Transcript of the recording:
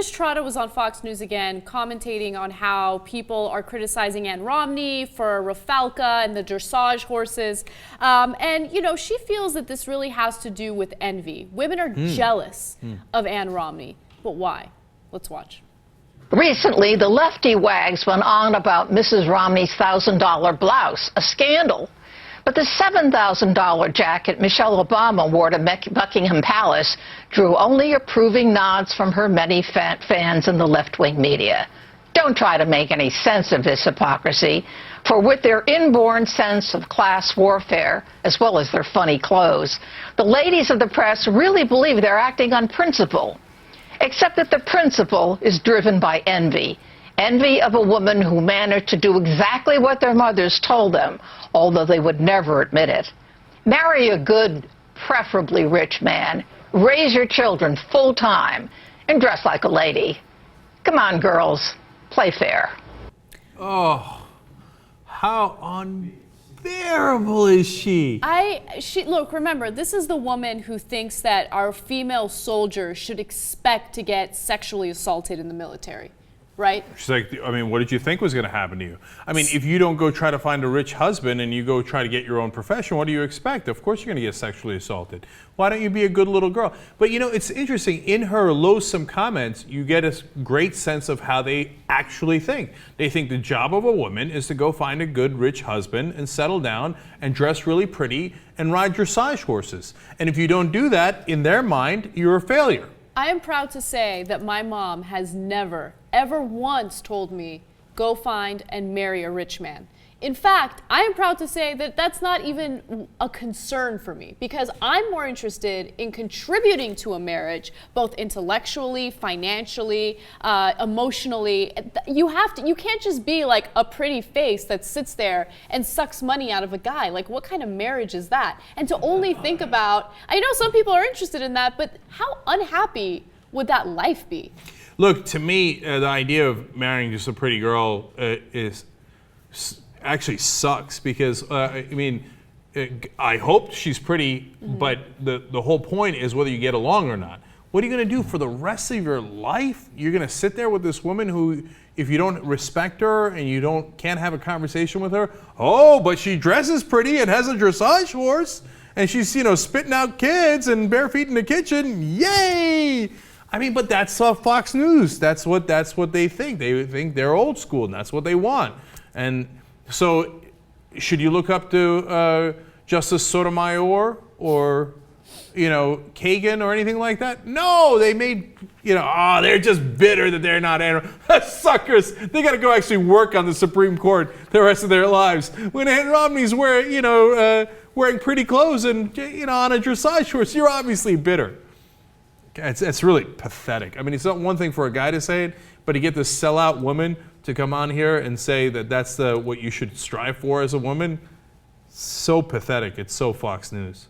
Liz Trotta was on Fox News again, commentating on how people are criticizing Ann Romney for Ralfalca and the dressage horses. And, you know, she feels that this really has to do with envy. Women are jealous of Ann Romney. But why? Let's watch. Recently, the lefty wags went on about Mrs. Romney's $1,000 blouse, a scandal. But the $7,000 jacket Michelle Obama wore to Buckingham Palace drew only approving nods from her many fans in the left-wing media. Don't try to make any sense of this hypocrisy, for with their inborn sense of class warfare, as well as their funny clothes, the ladies of the press really believe they're acting on principle. Except that the principle is driven by envy. Envy of a woman who managed to do exactly what their mothers told them, although they would never admit it. Marry a good, preferably rich man, raise your children full-time, and dress like a lady. Come on, girls, play fair. Oh, how unbearable is she? Look, remember, this is the woman who thinks that our female soldiers should expect to get sexually assaulted in the military. Right? She's like, I mean, what did you think was going to happen to you? I mean, if you don't go try to find a rich husband and you go try to get your own profession, what do you expect? Of course you're going to get sexually assaulted. Why don't you be a good little girl? But you know, it's interesting. In her loathsome comments, you get a great sense of how they actually think. They think the job of a woman is to go find a good rich husband and settle down and dress really pretty and ride dressage horses. And if you don't do that, in their mind, you're a failure. I am proud to say that my mom has never, ever once told me, go find and marry a rich man. In fact, I am proud to say that that's not even a concern for me, because I'm more interested in contributing to a marriage, both intellectually, financially, emotionally. You can't just be like a pretty face that sits there and sucks money out of a guy. Like, what kind of marriage is that? And to only think about, I know some people are interested in that, but how unhappy would that life be? Look, to me, the idea of marrying just a pretty girl actually sucks, because I mean, I hope she's pretty, but the whole point is whether you get along or not. What are you going to do for the rest of your life? You're going to sit there with this woman who, if you don't respect her and you can't have a conversation with her, oh, but she dresses pretty and has a dressage horse and she's, you know, spitting out kids and bare feet in the kitchen. Yay! I mean, but that's Fox News. That's what they think. They think they're old school and that's what they want. And so, should you look up to Justice Sotomayor or, you know, Kagan or anything like that? No, they made, you know, they're just bitter that they're not suckers. They got to go actually work on the Supreme Court the rest of their lives. When Ann Romney's wearing pretty clothes and, you know, on a dressage horse, you're obviously bitter. It's really pathetic. I mean, it's not one thing for a guy to say it, but to get this sellout woman to come on here and say that that's what you should strive for as a woman, so pathetic. It's so Fox News.